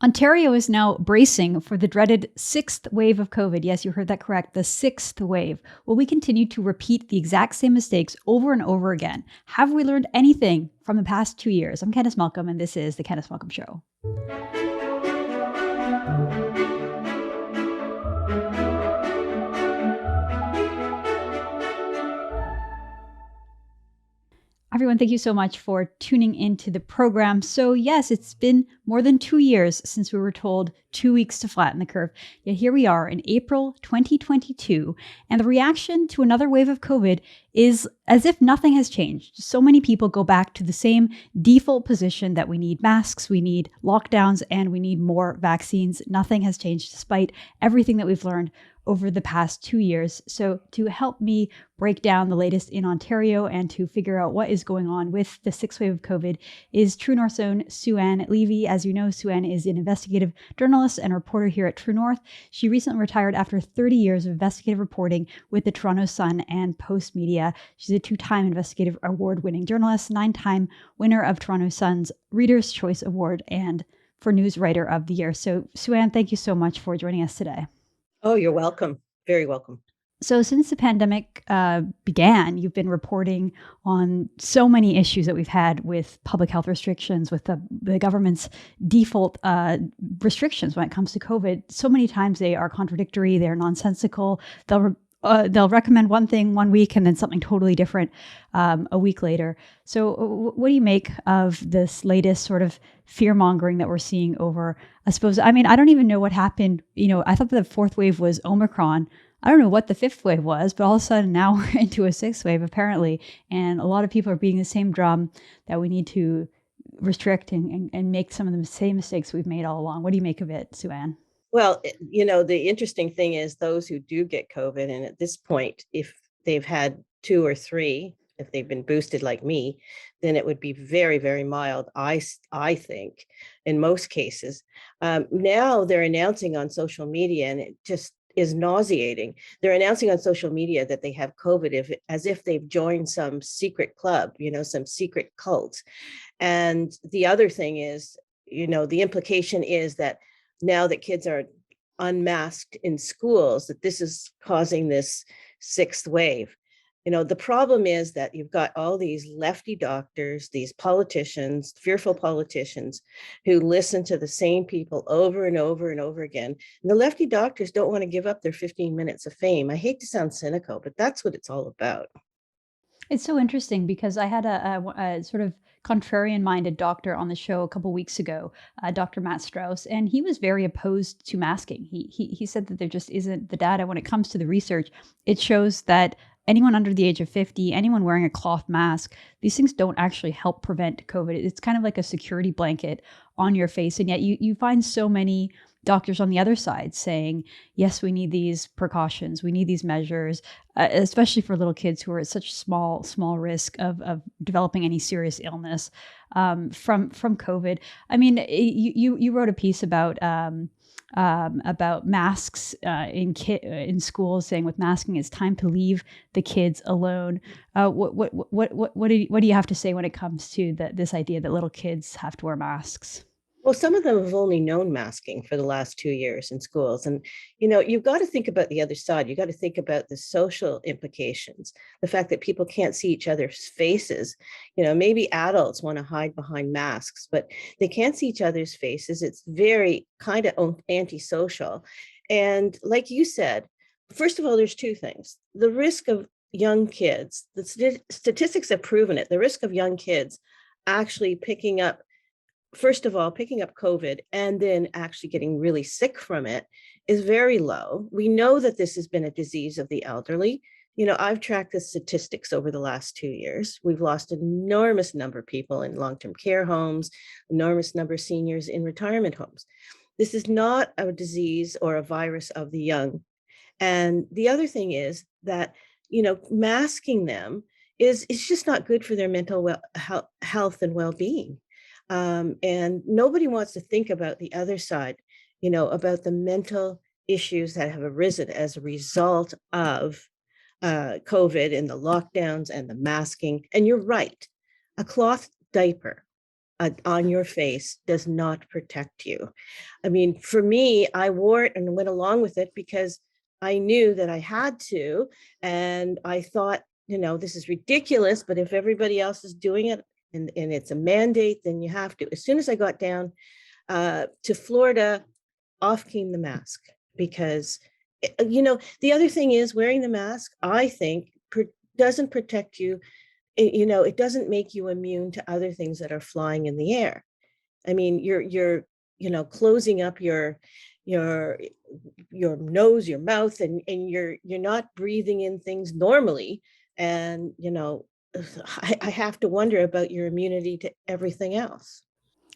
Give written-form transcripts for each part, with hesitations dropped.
Ontario is now bracing for the dreaded sixth wave of COVID. Yes, you heard that correct. The sixth wave. Will we continue to repeat the exact same mistakes over and over again? Have we learned anything from the past 2 years? I'm Candice Malcolm, and this is The Candice Malcolm Show. Everyone, thank you so much for tuning into the program. So yes, it's been more than 2 years since we were told 2 weeks to flatten the curve. Yet here we are in April 2022, and the reaction to another wave of COVID is as if nothing has changed. So many people go back to the same default position that we need masks, we need lockdowns, and we need more vaccines. Nothing has changed despite everything that we've learned over the past 2 years. So to help me break down the latest in Ontario and to figure out what is going on with the sixth wave of COVID is True North's own Sue-Ann Levy. As you know, Sue-Ann is an investigative journalist and reporter here at True North. She recently retired after 30 years of investigative reporting with the Toronto Sun and Post Media. She's a 2-time investigative award-winning journalist, 9-time winner of Toronto Sun's Reader's Choice Award, and for News Writer of the Year. So Sue-Ann, thank you so much for joining us today. Oh, you're welcome. Very welcome. So since the pandemic began, you've been reporting on so many issues that we've had with public health restrictions, with the government's default restrictions when it comes to COVID. So many times they are contradictory, they're nonsensical. They'll recommend one thing one week and then something totally different a week later. So what do you make of this latest sort of fear-mongering that we're seeing over, I suppose, I mean, I don't even know what happened. You know, I thought the fourth wave was Omicron. I don't know what the fifth wave was, but all of a sudden now we're into a sixth wave apparently. And a lot of people are beating the same drum that we need to restrict and make some of the same mistakes we've made all along. What do you make of it, Sue-Ann? Well, the interesting thing is those who do get COVID, and at this point, if they've had 2 or 3, if they've been boosted like me, then it would be very, very mild, I think, in most cases. Now they're announcing on social media, and it just is nauseating. They're announcing on social media that they have COVID as if they've joined some secret club, some secret cult. And the other thing is, the implication is that now that kids are unmasked in schools, that this is causing this sixth wave. The problem is that you've got all these lefty doctors, these politicians, fearful politicians, who listen to the same people over and over and over again. And the lefty doctors don't want to give up their 15 minutes of fame. I hate to sound cynical, but that's what it's all about. It's so interesting because I had a sort of contrarian-minded doctor on the show a couple weeks ago, Dr. Matt Strauss, and he was very opposed to masking. He said that there just isn't the data when it comes to the research. It shows that anyone under the age of 50, anyone wearing a cloth mask, these things don't actually help prevent COVID. It's kind of like a security blanket on your face, and yet you find so many doctors on the other side saying, yes, we need these precautions, we need these measures, especially for little kids who are at such small risk of developing any serious illness from COVID. I mean, you wrote a piece about masks in schools, saying with masking, it's time to leave the kids alone. What do you have to say when it comes to this idea that little kids have to wear masks? Well, some of them have only known masking for the last 2 years in schools. And, you've got to think about the other side. You got to think about the social implications, the fact that people can't see each other's faces. Maybe adults want to hide behind masks, but they can't see each other's faces. It's very kind of antisocial. And like you said, first of all, there's 2 things. The risk of young kids, the statistics have proven it, the risk of young kids actually picking up COVID and then actually getting really sick from it is very low. We know that this has been a disease of the elderly. I've tracked the statistics over the last 2 years. We've lost an enormous number of people in long-term care homes, enormous number of seniors in retirement homes. This is not a disease or a virus of the young. And the other thing is that, masking them is just not good for their mental health and well-being. And nobody wants to think about the other side, about the mental issues that have arisen as a result of COVID and the lockdowns and the masking. And you're right, a cloth diaper on your face does not protect you. I mean, for me, I wore it and went along with it because I knew that I had to. And I thought, this is ridiculous, but if everybody else is doing it and it's a mandate, then you have to. As soon as I got down to Florida, off came the mask because, the other thing is wearing the mask, I think, doesn't protect you. It doesn't make you immune to other things that are flying in the air. I mean, you're closing up your nose, your mouth, and you're not breathing in things normally. And I have to wonder about your immunity to everything else.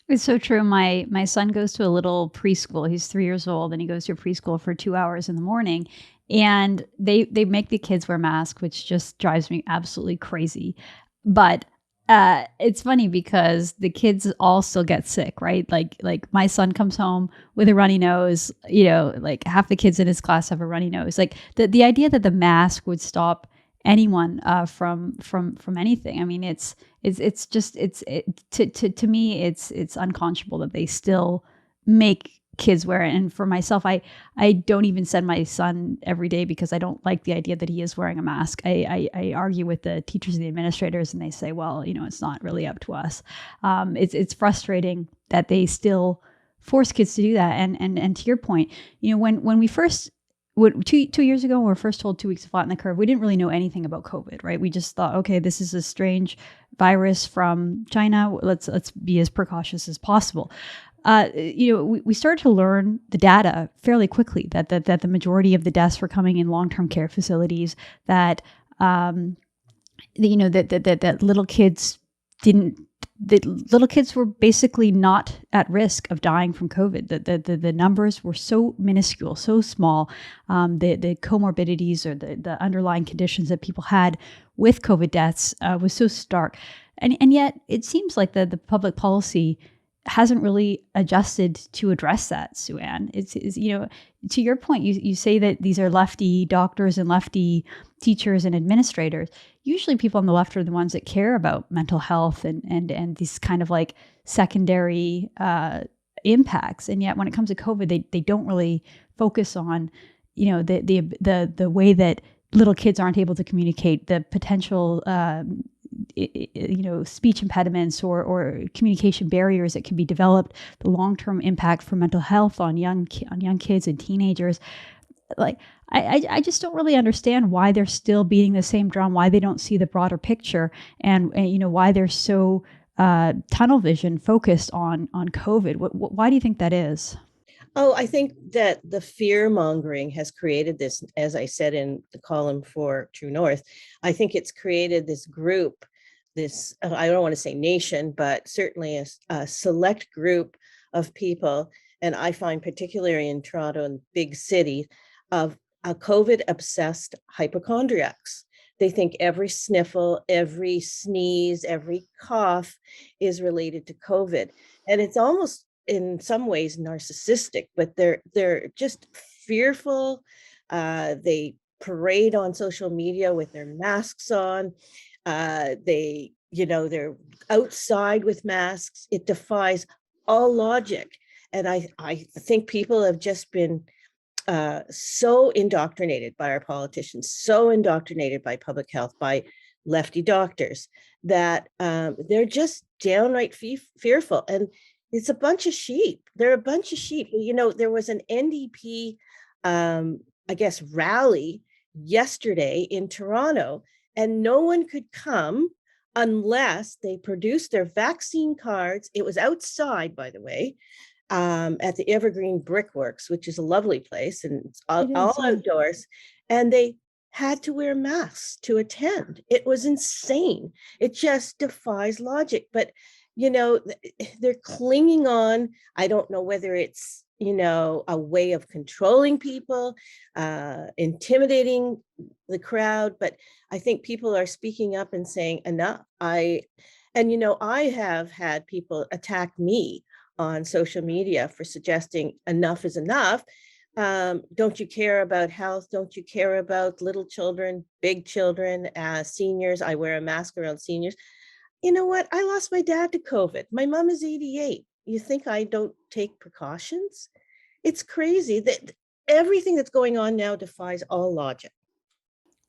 It's so true. My son goes to a little preschool. He's 3 years old, and he goes to a preschool for 2 hours in the morning. And they make the kids wear masks, which just drives me absolutely crazy. But it's funny because the kids all still get sick, right? Like my son comes home with a runny nose. Like half the kids in his class have a runny nose. Like the idea that the mask would stop anyone from anything. I mean, to me, it's unconscionable that they still make kids wear it. And for myself, I don't even send my son every day because I don't like the idea that he is wearing a mask. I argue with the teachers and the administrators, and they say, well, it's not really up to us. It's frustrating that they still force kids to do that. And to your point, when we first, 2 years ago, when we were first told 2 weeks to flatten the curve, we didn't really know anything about COVID, right? We just thought, okay, this is a strange virus from China. Let's be as precautious as possible. We started to learn the data fairly quickly that the majority of the deaths were coming in long-term care facilities. That that little kids didn't. The little kids were basically not at risk of dying from COVID. The numbers were so minuscule, so small. The comorbidities or the underlying conditions that people had with COVID deaths was so stark. And yet it seems like the public policy hasn't really adjusted to address that, Sue-Ann. It's to your point, you say that these are lefty doctors and lefty teachers and administrators. Usually people on the left are the ones that care about mental health and these kind of like secondary impacts. And yet when it comes to COVID, they don't really focus on, the way that little kids aren't able to communicate, the potential speech impediments or communication barriers that can be developed, the long-term impact for mental health on young kids and teenagers. Like I just don't really understand why they're still beating the same drum, why they don't see the broader picture, and why they're so tunnel vision focused on COVID. Why do you think that is? Oh, I think that the fear mongering has created this, as I said in the column for True North. I think it's created this group, I don't want to say nation, but certainly a select group of people. And I find particularly in Toronto and big city of a COVID obsessed hypochondriacs. They think every sniffle, every sneeze, every cough is related to COVID. And it's almost in some ways narcissistic, but they're just fearful. They parade on social media with their masks on. They're outside with masks. It defies all logic. And I think people have just been so indoctrinated by our politicians, so indoctrinated by public health, by lefty doctors, that they're just downright fearful. And it's a bunch of sheep. They're a bunch of sheep. There was an NDP, I guess, rally yesterday in Toronto, and no one could come unless they produced their vaccine cards. It was outside, by the way, at the Evergreen Brickworks, which is a lovely place, and it's all outdoors. And they had to wear masks to attend. It was insane. It just defies logic. But they're clinging on. I don't know whether it's a way of controlling people, intimidating the crowd, but I think people are speaking up and saying enough. I have had people attack me on social media for suggesting enough is enough. Don't you care about health? Don't you care about little children, big children, seniors? I wear a mask around seniors. you know what? I lost my dad to COVID. My mom is 88. You think I don't take precautions? It's crazy that everything that's going on now defies all logic.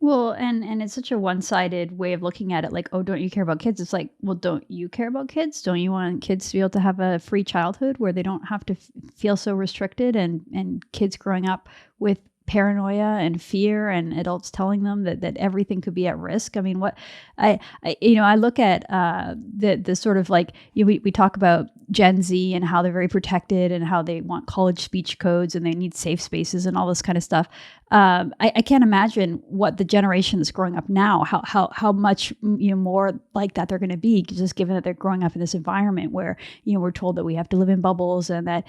Well, and it's such a one-sided way of looking at it, like, "Oh, don't you care about kids?" It's like, "Well, don't you care about kids? Don't you want kids to be able to have a free childhood where they don't have to feel so restricted?" And kids growing up with paranoia and fear and adults telling them that everything could be at risk. I mean, what I look at the sort of like, we talk about Gen Z and how they're very protected and how they want college speech codes and they need safe spaces and all this kind of stuff. I can't imagine what the generation that's growing up now, how much more like that they're going to be, just given that they're growing up in this environment where we're told that we have to live in bubbles and that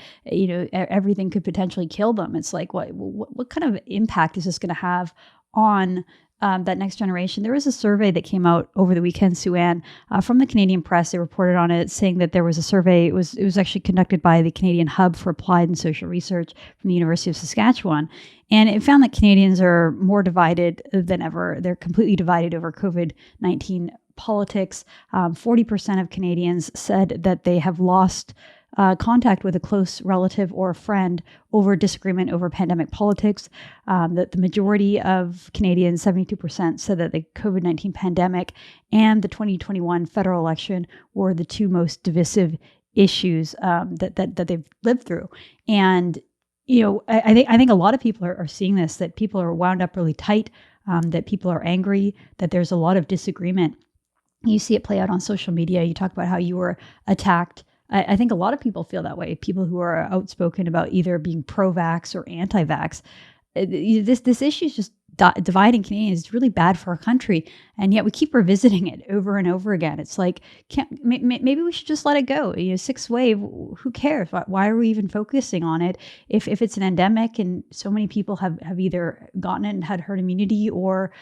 everything could potentially kill them. It's like what kind of impact is this going to have on that next generation? There was a survey that came out over the weekend, Sue-Ann, from the Canadian Press. They reported on it, saying that there was a survey. It was actually conducted by the Canadian Hub for Applied and Social Research from the University of Saskatchewan, and it found that Canadians are more divided than ever. They're completely divided over COVID-19 politics. 40% of Canadians said that they have lost contact with a close relative or a friend over disagreement over pandemic politics. That the majority of Canadians, 72%, said that the COVID-19 pandemic and the 2021 federal election were the two most divisive issues that they've lived through. And I think a lot of people are seeing this, that people are wound up really tight, that people are angry, that there's a lot of disagreement. You see it play out on social media. You talk about how you were attacked. I think a lot of people feel that way. People who are outspoken about either being pro-vax or anti-vax. This issue is just dividing Canadians. It's really bad for our country, and yet we keep revisiting it over and over again. It's like, maybe we should just let it go. Sixth wave. Who cares? Why are we even focusing on it if it's an endemic and so many people have either gotten it and had herd immunity or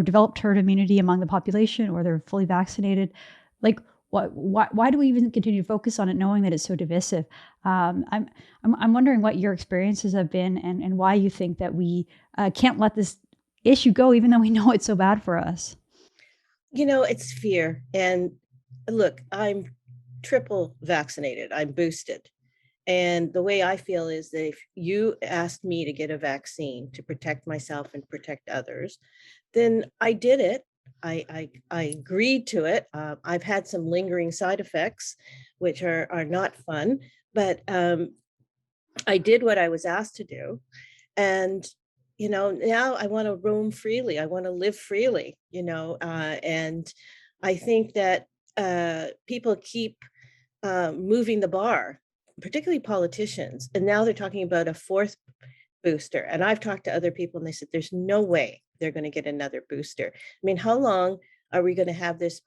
developed herd immunity among the population, or they're fully vaccinated? Like, why do we even continue to focus on it, knowing that it's so divisive? I'm wondering what your experiences have been, and why you think that we can't let this issue go, even though we know it's so bad for us. It's fear. And look, I'm triple vaccinated. I'm boosted. And the way I feel is that if you asked me to get a vaccine to protect myself and protect others, then I did it. I agreed to it. I've had some lingering side effects, which are not fun, but I did what I was asked to do. And, now I want to roam freely. I want to live freely, and I think that people keep moving the bar, particularly politicians. And now they're talking about a fourth booster. And I've talked to other people and they said, there's no way they're going to get another booster. I mean, how long are we going to have this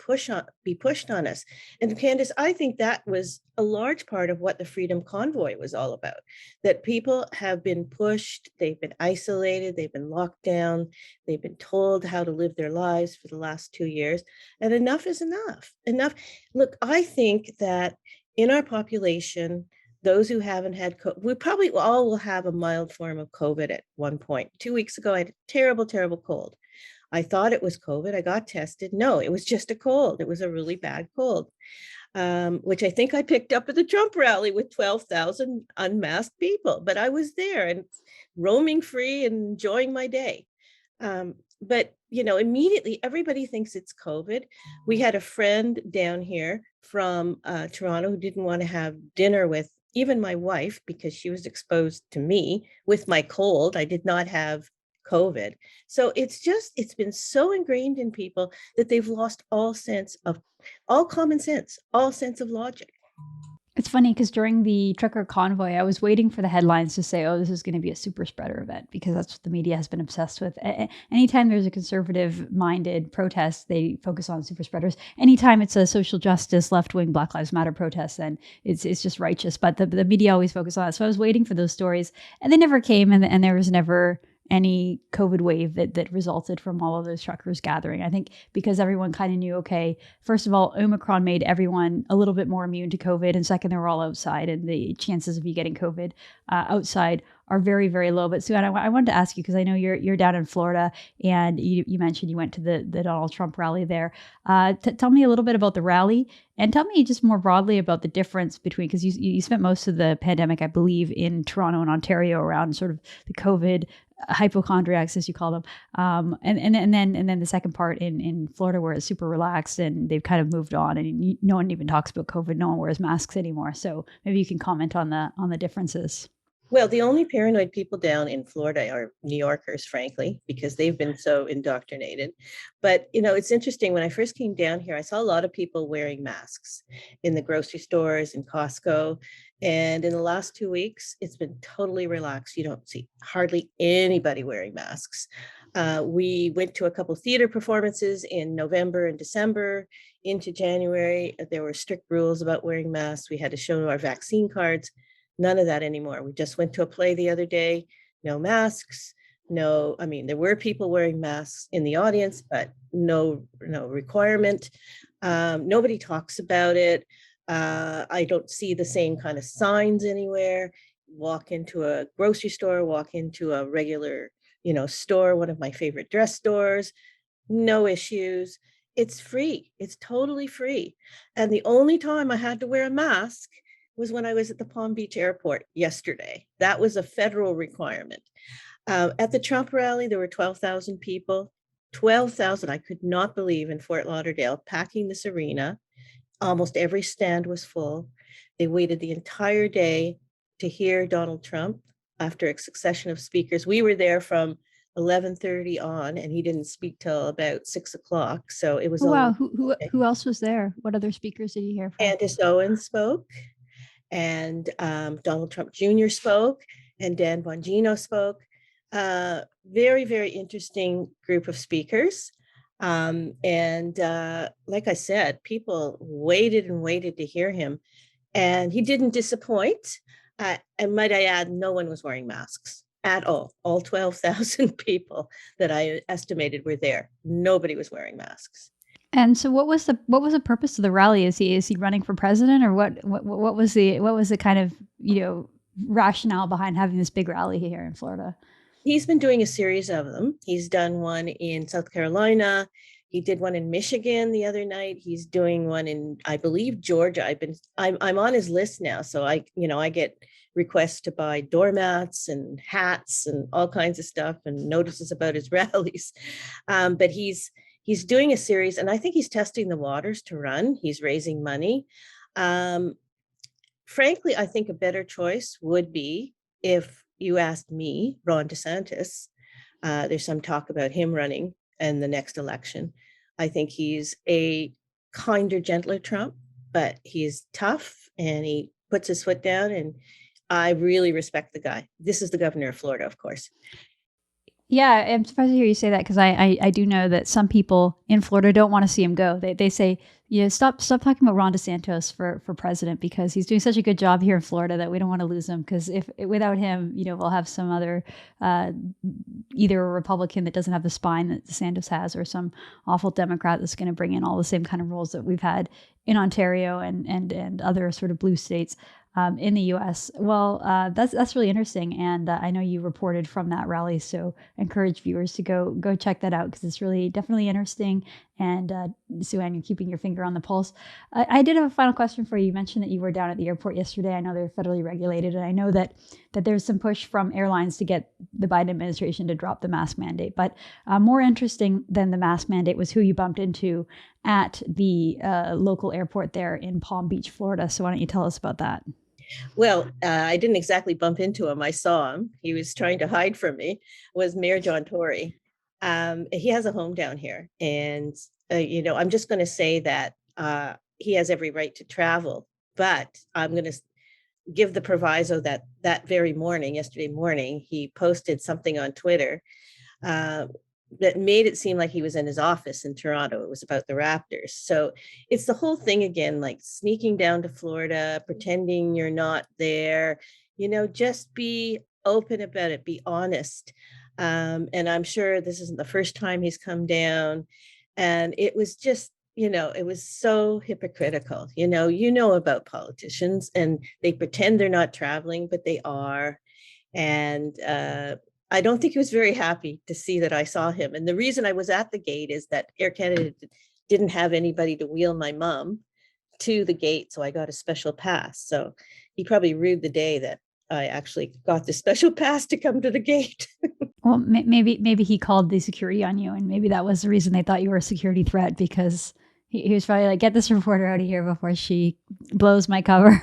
be pushed on us? And Candice, I think that was a large part of what the Freedom Convoy was all about, that people have been pushed, they've been isolated, they've been locked down, they've been told how to live their lives for the last 2 years, and enough is enough. Look, I think that in our population, those who haven't had COVID, we probably all will have a mild form of COVID at one point. 2 weeks ago, I had a terrible, terrible cold. I thought it was COVID. I got tested. No, it was just a cold. It was a really bad cold, which I think I picked up at the Trump rally with 12,000 unmasked people. But I was there and roaming free and enjoying my day. But, immediately everybody thinks it's COVID. We had a friend down here from Toronto who didn't want to have dinner with even my wife because she was exposed to me with my cold. I did not have COVID. So it's been so ingrained in people that they've lost all common sense, all sense of logic. It's funny because during the trucker convoy, I was waiting for the headlines to say, oh, this is going to be a super spreader event, because that's what the media has been obsessed with. Anytime there's a conservative-minded protest, they focus on super spreaders. Anytime it's a social justice, left-wing, Black Lives Matter protest, then it's just righteous. But the media always focus on it. So I was waiting for those stories, and they never came, and there was never any COVID wave that resulted from all of those truckers gathering. I think because everyone kind of knew, okay, first of all, Omicron made everyone a little bit more immune to COVID. And second, they were all outside, and the chances of you getting COVID outside are very, very low. But Sue-Ann, I wanted to ask you, because I know you're down in Florida, and you mentioned you went to the Donald Trump rally there. Tell me a little bit about the rally, and tell me just more broadly about the difference between, because you spent most of the pandemic, I believe, in Toronto and Ontario around sort of the COVID hypochondriacs, as you call them, and then the second part in Florida, where it's super relaxed and they've kind of moved on, and no one even talks about COVID, no one wears masks anymore. So maybe you can comment on the differences. Well, the only paranoid people down in Florida are New Yorkers, frankly, because they've been so indoctrinated. But, it's interesting. When I first came down here, I saw a lot of people wearing masks in the grocery stores, in Costco. And in the last 2 weeks, it's been totally relaxed. You don't see hardly anybody wearing masks. We went to a couple theater performances in November and December. Into January, there were strict rules about wearing masks. We had to show our vaccine cards. None of that anymore. We just went to a play the other day, no masks, there were people wearing masks in the audience, but no requirement. Nobody talks about it. I don't see the same kind of signs anywhere. Walk into a grocery store, walk into a regular, store, one of my favorite dress stores, no issues. It's free. It's totally free. And the only time I had to wear a mask was when I was at the Palm Beach airport yesterday. That was a federal requirement. At the Trump rally, there were 12,000 people. 12,000, I could not believe, in Fort Lauderdale, packing this arena. Almost every stand was full. They waited the entire day to hear Donald Trump after a succession of speakers. We were there from 11:30 on, and he didn't speak till about 6 o'clock. So it was wow. Who else was there? What other speakers did you hear from? Candice Owens spoke, and Donald Trump Jr. spoke, and Dan Bongino spoke. Very, very interesting group of speakers. And like I said, people waited and waited to hear him, and he didn't disappoint. And might I add, no one was wearing masks at all. All 12,000 people that I estimated were there. Nobody was wearing masks. And so, what was the purpose of the rally? Is he running for president, or what was the kind of rationale behind having this big rally here in Florida? He's been doing a series of them. He's done one in South Carolina. He did one in Michigan the other night. He's doing one in, I believe, Georgia. I'm on his list now, so I get requests to buy doormats and hats and all kinds of stuff, and notices about his rallies. But he's doing a series, and I think he's testing the waters to run. He's raising money. Frankly, I think a better choice would be, if you asked me, Ron DeSantis. There's some talk about him running in the next election. I think he's a kinder, gentler Trump, but he's tough and he puts his foot down, and I really respect the guy. This is the governor of Florida, of course. Yeah, I'm surprised to hear you say that, because I do know that some people in Florida don't want to see him go. They say, stop talking about Ron DeSantis for president, because he's doing such a good job here in Florida that we don't want to lose him, because if without him, we'll have some other either a Republican that doesn't have the spine that DeSantis has, or some awful Democrat that's going to bring in all the same kind of rules that we've had in Ontario and other sort of blue states. In the U.S. Well, that's really interesting, and I know you reported from that rally, so I encourage viewers to go check that out, because it's really definitely interesting. And Sue-Ann, you're keeping your finger on the pulse. I did have a final question for you. You mentioned that you were down at the airport yesterday. I know they're federally regulated, and I know that there's some push from airlines to get the Biden administration to drop the mask mandate. But more interesting than the mask mandate was who you bumped into at the local airport there in Palm Beach, Florida. So why don't you tell us about that? Well, I didn't exactly bump into him. I saw him. He was trying to hide from me. Was Mayor John Tory. He has a home down here. And, I'm just going to say that he has every right to travel. But I'm going to give the proviso that very morning, yesterday morning, he posted something on Twitter that made it seem like he was in his office in Toronto. It was about the Raptors. So it's the whole thing again, like sneaking down to Florida, pretending you're not there, just be open about it, be honest. And I'm sure this isn't the first time he's come down. And it was just, it was so hypocritical. About politicians, and they pretend they're not traveling, but they are. And I don't think he was very happy to see that I saw him. And the reason I was at the gate is that Air Canada didn't have anybody to wheel my mom to the gate, so I got a special pass. So he probably rued the day that I actually got the special pass to come to the gate. Well, maybe he called the security on you, and maybe that was the reason they thought you were a security threat, because he was probably like, get this reporter out of here before she blows my cover.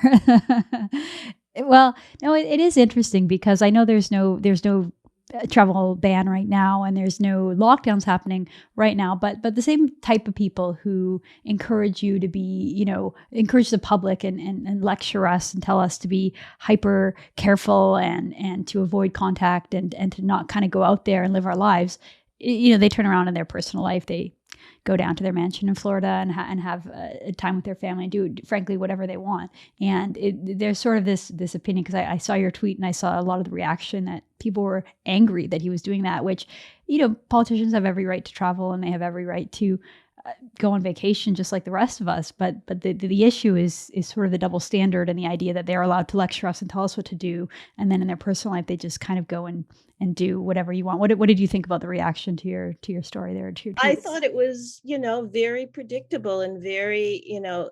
Well, no, it is interesting because I know there's no travel ban right now, and there's no lockdowns happening right now, but the same type of people who encourage you to be, encourage the public and lecture us and tell us to be hyper careful and to avoid contact and to not kind of go out there and live our lives, they turn around in their personal life. They go down to their mansion in Florida and have time with their family and do, frankly, whatever they want. And there's sort of this opinion, because I saw your tweet and I saw a lot of the reaction that people were angry that he was doing that, which, politicians have every right to travel and they have every right to go on vacation just like the rest of us. But the issue is sort of the double standard and the idea that they're allowed to lecture us and tell us what to do. And then in their personal life, they just kind of go and do whatever you want. What did you think about the reaction to your story there? To your tweets? I thought it was, very predictable and very,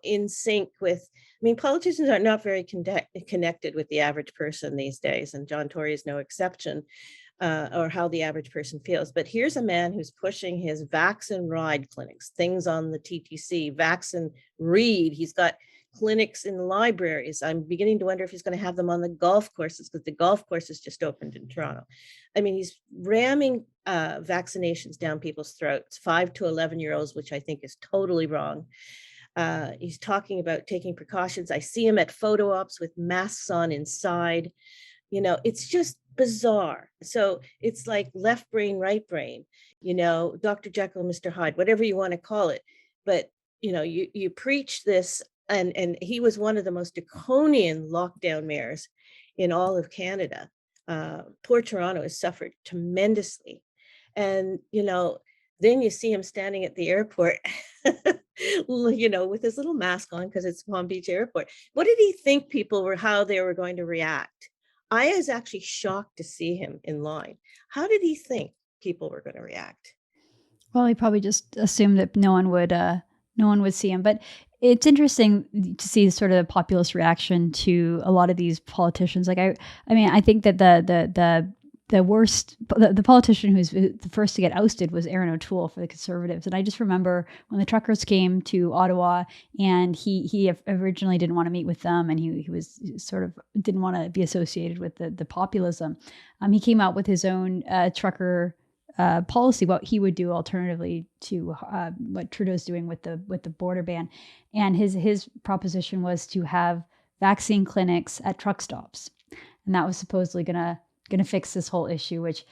in sync with, politicians are not very connected with the average person these days. And John Tory is no exception. Or how the average person feels. But here's a man who's pushing his Vax and Ride clinics, things on the TTC, Vax and Read. He's got clinics in libraries. I'm beginning to wonder if he's going to have them on the golf courses, because the golf courses just opened in Toronto. He's ramming vaccinations down people's throats, 5 to 11-year-olds, which I think is totally wrong. He's talking about taking precautions. I see him at photo ops with masks on inside. It's just bizarre. So it's like left brain, right brain, Dr. Jekyll, Mr. Hyde, whatever you want to call it. But, you preach this, and he was one of the most draconian lockdown mayors in all of Canada. Poor Toronto has suffered tremendously. And, then you see him standing at the airport, with his little mask on, because it's Palm Beach Airport. What did he think how they were going to react? I was actually shocked to see him in line. How did he think people were going to react? Well, he probably just assumed that no one would see him. But it's interesting to see sort of the populist reaction to a lot of these politicians. Like I think that the politician who's the first to get ousted was Aaron O'Toole for the Conservatives. And I just remember when the truckers came to Ottawa, and he originally didn't want to meet with them, and he was sort of didn't want to be associated with the populism. He came out with his own trucker policy, what he would do alternatively to what Trudeau's doing with the border ban. And his proposition was to have vaccine clinics at truck stops. And that was supposedly going to fix this whole issue, which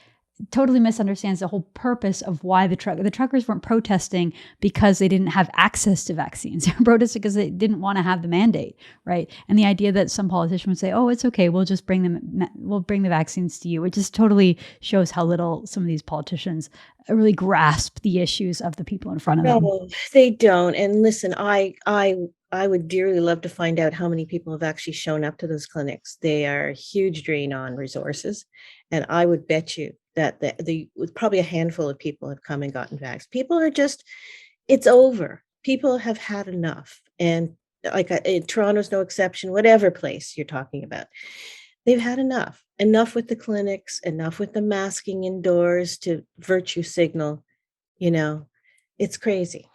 totally misunderstands the whole purpose of why the truckers weren't protesting because they didn't have access to vaccines. They were protesting because they didn't want to have the mandate, right? And the idea that some politician would say, "Oh, it's okay, we'll bring the vaccines to you," it just totally shows how little some of these politicians really grasp the issues of the people in front of them. No, they don't. And listen, I would dearly love to find out how many people have actually shown up to those clinics. They are a huge drain on resources. And I would bet you that probably a handful of people have come and gotten vaxxed. People are just, it's over. People have had enough. And Toronto's no exception, whatever place you're talking about. They've had enough. Enough with the clinics, enough with the masking indoors to virtue signal. It's crazy.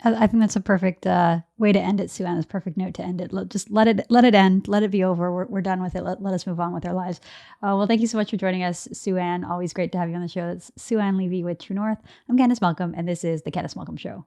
I think that's a perfect way to end it, Sue-Ann. It's a perfect note to end it. Just let it end. Let it be over. We're done with it. Let us move on with our lives. Well, thank you so much for joining us, Sue-Ann. Always great to have you on the show. It's Sue-Ann Levy with True North. I'm Candice Malcolm, and this is the Candice Malcolm Show.